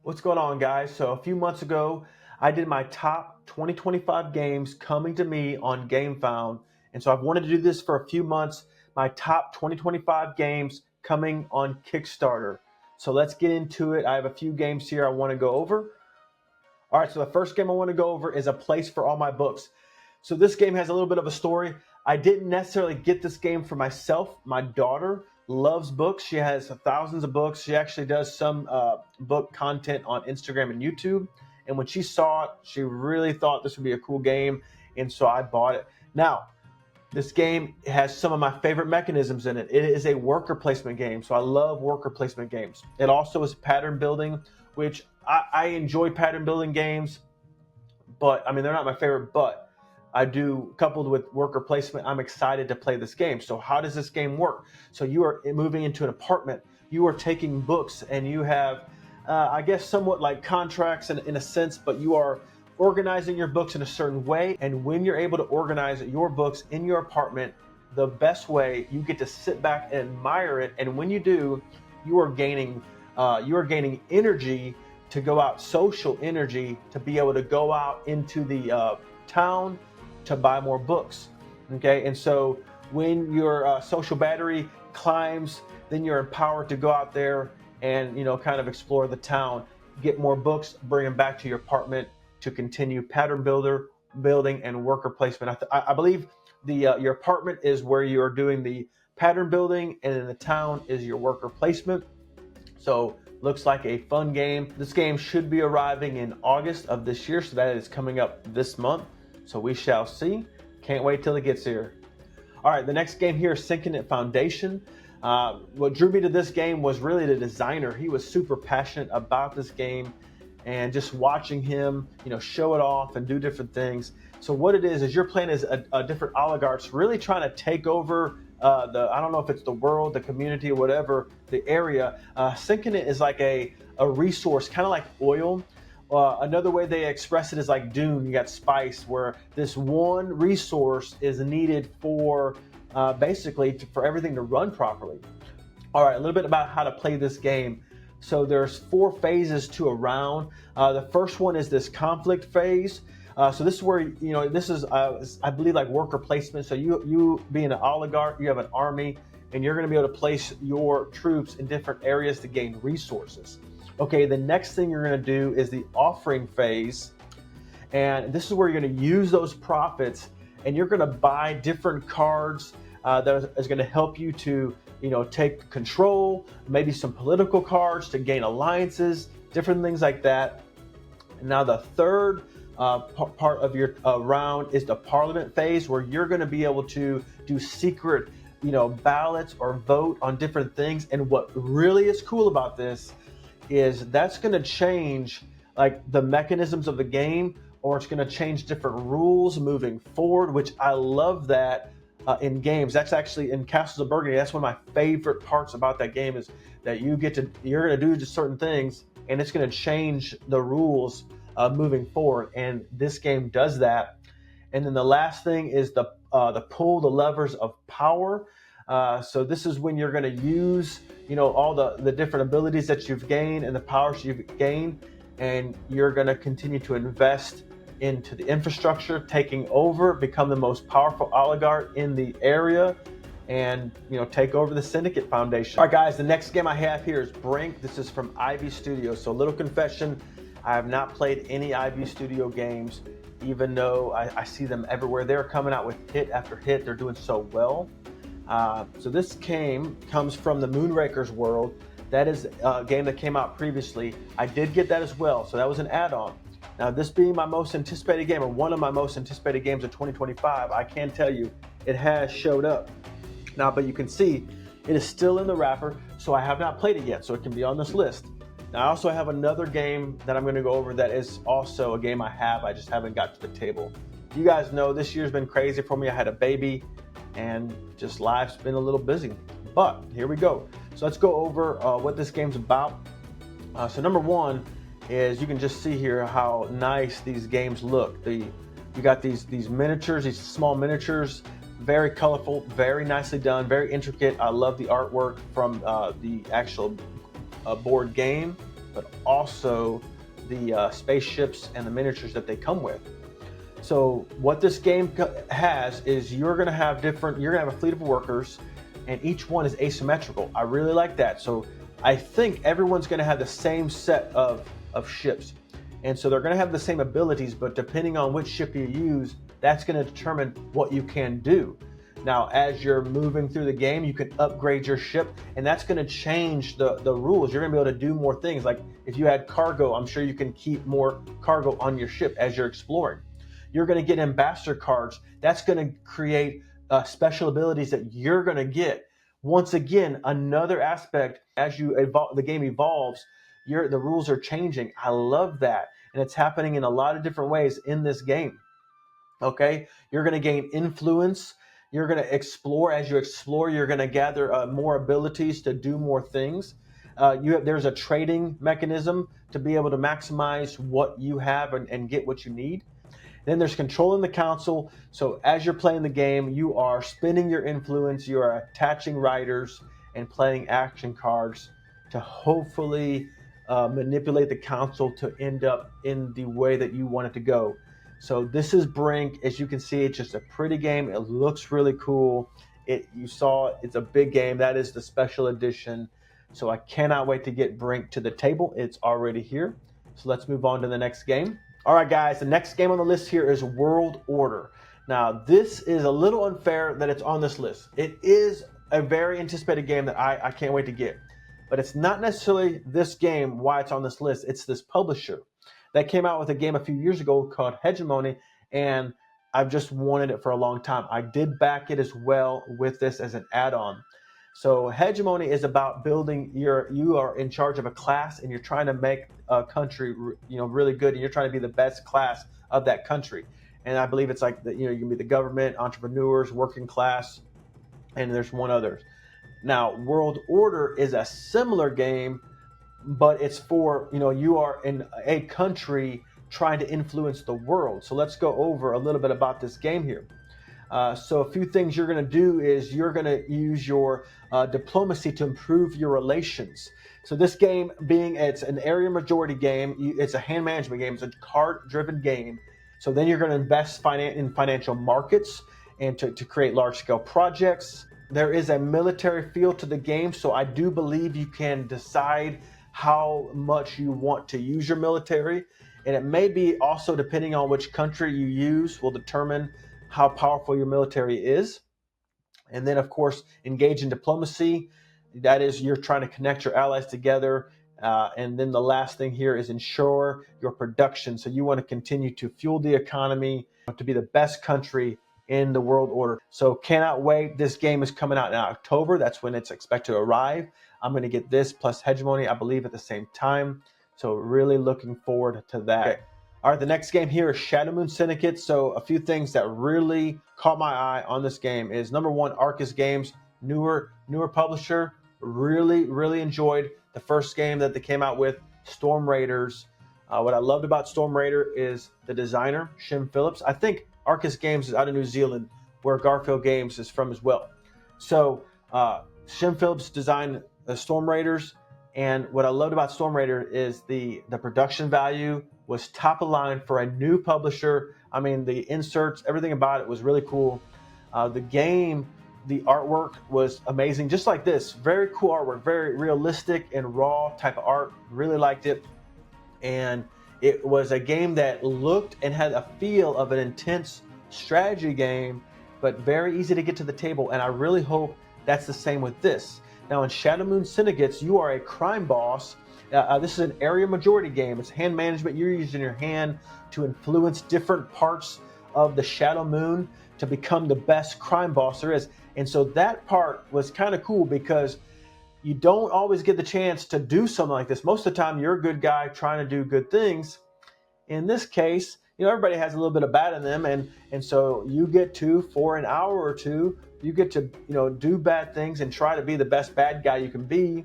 What's going on, guys? So a few months ago, I did my top 2025 games coming to me on GameFound. And so I've wanted to do this for a few months, my top 2025 games coming on Kickstarter. So let's get into it. I have a few games here I want to go over. All right, so the first game I want to go over is A Place for All My Books. So this game has a little bit of a story. I didn't necessarily get this game for myself. My daughter loves books. She has thousands of books. She actually does some book content on Instagram and YouTube. And when she saw it, she really thought this would be a cool game. And so I bought it. Now, this game has some of my favorite mechanisms in it. It is a worker placement game. So I love worker placement games. It also is pattern building, which I enjoy pattern building games, but I mean, they're not my favorite, but I do, coupled with worker placement, I'm excited to play this game. So how does this game work? So you are moving into an apartment, you are taking books, and you have, I guess, somewhat like contracts in a sense, but you are organizing your books in a certain way. And when you're able to organize your books in your apartment the best way, you get to sit back and admire it. And when you do, you are gaining energy to go out, social energy, to be able to go out into the town to buy more books. Okay, and so when your social battery climbs, then you're empowered to go out there and kind of explore the town, get more books, bring them back to your apartment to continue pattern building and worker placement. I believe your apartment is where you are doing the pattern building, and in the town is your worker placement. So looks like a fun game. This game should be arriving in August of this year, so that is coming up this month. So we shall see. Can't wait till it gets here. All right, the next game here is Sinking It Foundation. What drew me to this game was really the designer. He was super passionate about this game, and just watching him, show it off and do different things. So what it is you're playing as a different oligarchs, really trying to take over I don't know if it's the world, the community, or whatever, the area. Sinking it is like a resource, kind of like oil. Another way they express it is like Dune. You got spice, where this one resource is needed for basically for everything to run properly. All right, a little bit about how to play this game. So there's 4 phases to a round. The first one is this conflict phase. So this is where, this is, I believe, like worker placement. So you being an oligarch, you have an army, and you're going to be able to place your troops in different areas to gain resources. Okay, the next thing you're going to do is the offering phase. And this is where you're going to use those profits, and you're going to buy different cards that is going to help you to, take control, maybe some political cards to gain alliances, different things like that. Now the third part of your round is the parliament phase, where you're going to be able to do secret, ballots or vote on different things. And what really is cool about this is that's going to change like the mechanisms of the game, or it's going to change different rules moving forward, which I love that in games. That's actually in Castles of Burgundy. That's one of my favorite parts about that game, is that you're going to do just certain things, and it's going to change the rules moving forward, and this game does that. And then the last thing is the pull the levers of power. So this is when you're going to use all the different abilities that you've gained and the powers you've gained, and you're going to continue to invest into the infrastructure, taking over, become the most powerful oligarch in the area, and take over the Syndicate Foundation. All right, guys, the next game I have here is Brink. This is from Ivy Studios. So a little confession, I have not played any Ivy Studio games, even though I see them everywhere. They're coming out with hit after hit. They're doing so well. So this game comes from the Moonrakers world. That is a game that came out previously. I did get that as well, so that was an add-on. Now, this being my most anticipated game, or one of my most anticipated games of 2025, I can tell you it has showed up. Now, but you can see it is still in the wrapper, so I have not played it yet, so it can be on this list. Now, I also have another game that I'm going to go over that is also a game I just haven't got to the table. You guys know this year's been crazy for me. I had a baby, and just life's been a little busy. But here we go. So let's go over what this game's about. So number one is, you can just see here how nice these games look. You got these miniatures, these small miniatures, very colorful, very nicely done, very intricate. I love the artwork from the actual board game. but also the spaceships and the miniatures that they come with. So what this game has is you're going to have a fleet of workers, and each one is asymmetrical. I really like that. So I think everyone's going to have the same set of ships. And so they're going to have the same abilities, but depending on which ship you use, that's going to determine what you can do. Now, as you're moving through the game, you can upgrade your ship, and that's going to change the rules. You're going to be able to do more things. Like if you had cargo, I'm sure you can keep more cargo on your ship as you're exploring. You're going to get ambassador cards. That's going to create special abilities that you're going to get. Once again, another aspect as you evolve, the game evolves, the rules are changing. I love that, and it's happening in a lot of different ways in this game. Okay, you're going to gain influence. You're going to explore. As you explore, you're going to gather more abilities to do more things. There's a trading mechanism to be able to maximize what you have and get what you need. Then there's controlling the council. So as you're playing the game, you are spending your influence, you are attaching riders and playing action cards to hopefully manipulate the council to end up in the way that you want it to go. So this is Brink. As you can see, it's just a pretty game. It looks really cool. It's a big game. That is the special edition. So I cannot wait to get Brink to the table. It's already here. So let's move on to the next game. All right, guys, the next game on the list here is World Order. Now, this is a little unfair that it's on this list. It is a very anticipated game that I can't wait to get. But it's not necessarily this game why it's on this list. It's this publisher that came out with a game a few years ago called Hegemony, and I've just wanted it for a long time. I did back it as well with this as an add-on. So Hegemony is about building you are in charge of a class, and you're trying to make a country really good, and you're trying to be the best class of that country. And I believe it's like you can be the government, entrepreneurs, working class, and there's one other. Now, World Order is a similar game, but it's for you are in a country trying to influence the world. So let's go over a little bit about this game here. So a few things you're going to do is you're going to use your diplomacy to improve your relations. So this game, it's an area majority game, it's a hand management game, it's a card-driven game. So then you're going to invest in financial markets and to create large-scale projects. There is a military feel to the game, so I do believe you can decide how much you want to use your military. And it may be also, depending on which country you use, will determine how powerful your military is. And then, of course, engage in diplomacy. That is, you're trying to connect your allies together. And then the last thing here is ensure your production. So you want to continue to fuel the economy to be the best country in the world order. So cannot wait. This game is coming out in October. That's when it's expected to arrive. I'm going to get this plus Hegemony, I believe, at the same time. So really looking forward to that. Okay. All right, the next game here is Shadow Moon Syndicate. So a few things that really caught my eye on this game is, number one, Arcus Games, newer publisher. Really enjoyed the first game that they came out with, Storm Raiders. What I loved about Storm Raider is the designer, Shim Phillips. I think Arcus Games is out of New Zealand, where Garfield Games is from as well. So Shim Phillips designed the Storm Raiders, and what I loved about Storm Raider is the production value was top of line for a new publisher. I mean, the inserts, everything about it was really cool. The game, the artwork was amazing, just like this. Very cool artwork, very realistic and raw type of art. Really liked it. And it was a game that looked and had a feel of an intense strategy game, but very easy to get to the table. And I really hope that's the same with this. Now, in Shadow Moon Syndicates, you are a crime boss. This is an area majority game. It's hand management. You're using your hand to influence different parts of the Shadow Moon to become the best crime boss there is. And so that part was kind of cool because you don't always get the chance to do something like this. Most of the time, you're a good guy trying to do good things. In this case, everybody has a little bit of bad in them, and so you get to, for an hour or two, you get to do bad things and try to be the best bad guy you can be.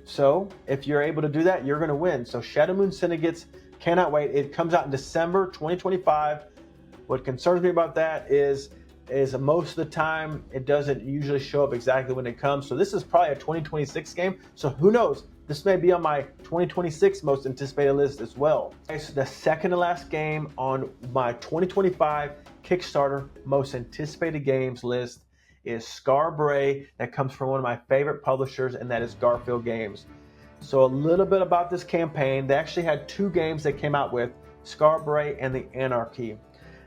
So if you're able to do that, you're going to win. So Shadow Moon Syndicates, cannot wait. It comes out in December 2025. What concerns me about that is most of the time it doesn't usually show up exactly when it comes. So this is probably a 2026 game. So who knows? This may be on my 2026 most anticipated list as well. Okay, so the second to last game on my 2025 Kickstarter most anticipated games list is Scarbray, that comes from one of my favorite publishers, and that is Garfield Games. So a little bit about this campaign. They actually had two games they came out with, Scarbray and the Anarchy.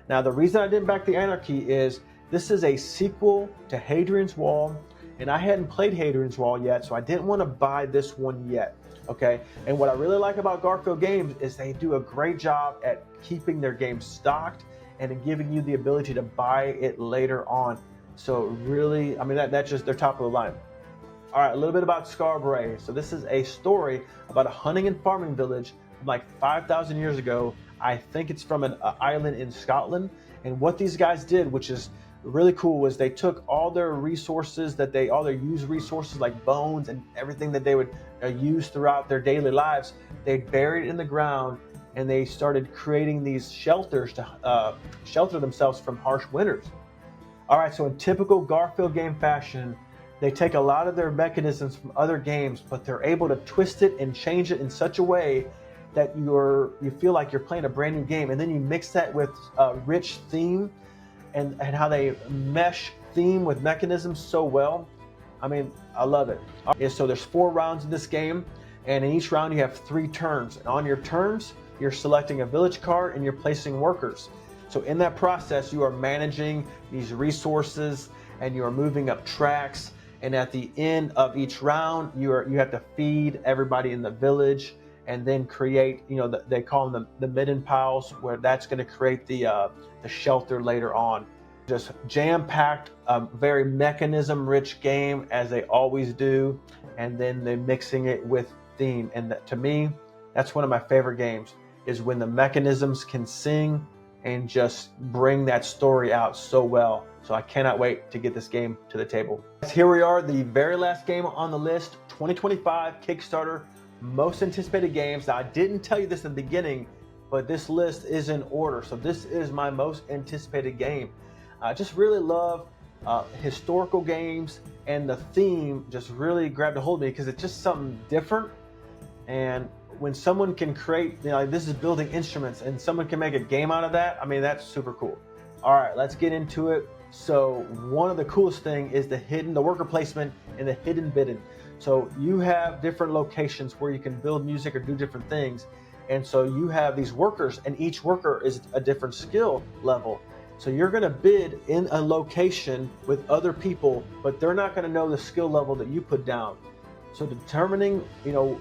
Now the reason I didn't back the Anarchy is this is a sequel to Hadrian's Wall, and I hadn't played Hadrian's Wall yet, so I didn't want to buy this one yet, okay? And what I really like about Garfield Games is they do a great job at keeping their games stocked and giving you the ability to buy it later on. So really, I mean, that's just, they're top of the line. All right, a little bit about Scarbray. So this is a story about a hunting and farming village from like 5,000 years ago. I think it's from an island in Scotland. And what these guys did, which is really cool, was they took all their resources all their used resources like bones and everything that they would use throughout their daily lives. They buried it in the ground, and they started creating these shelters to shelter themselves from harsh winters. All right, so in typical Garfield game fashion, they take a lot of their mechanisms from other games, but they're able to twist it and change it in such a way that you feel like you're playing a brand new game. And then you mix that with a rich theme and how they mesh theme with mechanisms so well. I mean, I love it. So there's 4 rounds in this game, and in each round you have 3 turns. And on your turns, you're selecting a village card and you're placing workers. So in that process, you are managing these resources and you are moving up tracks. And at the end of each round, you have to feed everybody in the village and then create, they call them the midden piles, where that's going to create the shelter later on. Just jam-packed, very mechanism-rich game, as they always do, and then they're mixing it with theme. And to me, that's one of my favorite games, is when the mechanisms can sing and just bring that story out so well. So I cannot wait to get this game to the table. Here we are, the very last game on the list, 2025 Kickstarter most anticipated games. Now, I didn't tell you this in the beginning, but this list is in order. So this is my most anticipated game. I just really love historical games, and the theme just really grabbed a hold of me because it's just something different. And when someone can create, this is building instruments, and someone can make a game out of that, I mean, that's super cool. All right, let's get into it. So one of the coolest thing is the worker placement and the hidden bidding. So you have different locations where you can build music or do different things. And so you have these workers, and each worker is a different skill level. So you're going to bid in a location with other people, but they're not going to know the skill level that you put down. So determining,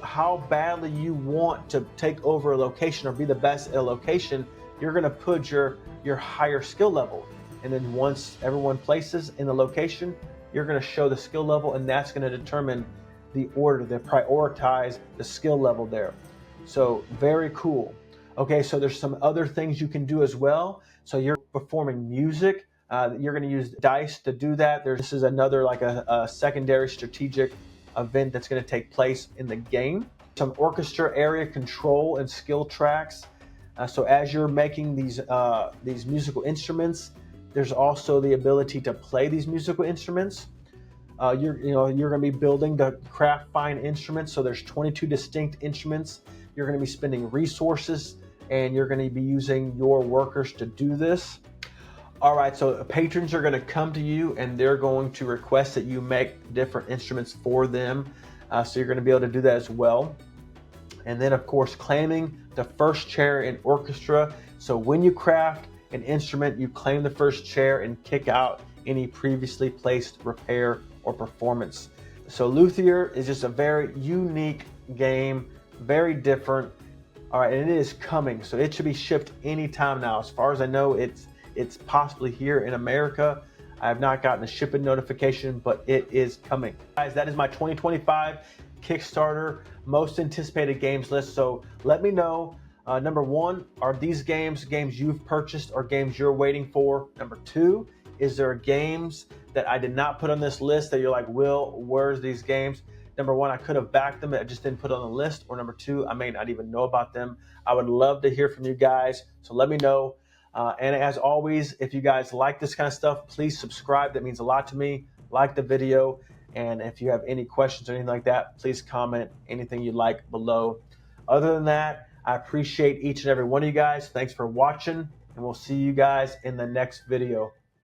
how badly you want to take over a location or be the best at a location, you're going to put your higher skill level. And then once everyone places in the location, you're going to show the skill level, and that's going to determine the order. They prioritize the skill level there. So very cool. Okay, so there's some other things you can do as well. So you're performing music. You're going to use dice to do that. This is another like a secondary strategic event that's going to take place in the game. Some orchestra area control and skill tracks. So as you're making these musical instruments, there's also the ability to play these musical instruments. You're going to be building the craft fine instruments. So there's 22 distinct instruments. You're going to be spending resources, and you're going to be using your workers to do this. All right, so patrons are going to come to you, and they're going to request that you make different instruments for them. So you're going to be able to do that as well. And then, of course, claiming the first chair in orchestra. So when you craft an instrument, you claim the first chair and kick out any previously placed repair or performance. So Luthier is just a very unique game, very different. All right, and it is coming, so it should be shipped anytime now. As far as I know, it's possibly here in America. I have not gotten a shipping notification, but it is coming. Guys, that is my 2025 Kickstarter most anticipated games list. So let me know. Number 1, are these games you've purchased or games you're waiting for? Number 2, is there games that I did not put on this list that you're like, Will, where's these games? Number 1, I could have backed them, I just didn't put on the list. Or number 2, I may not even know about them. I would love to hear from you guys, so let me know. And as always, if you guys like this kind of stuff, please subscribe. That means a lot to me. Like the video. And if you have any questions or anything like that, please comment anything you'd like below. Other than that, I appreciate each and every one of you guys. Thanks for watching, and we'll see you guys in the next video.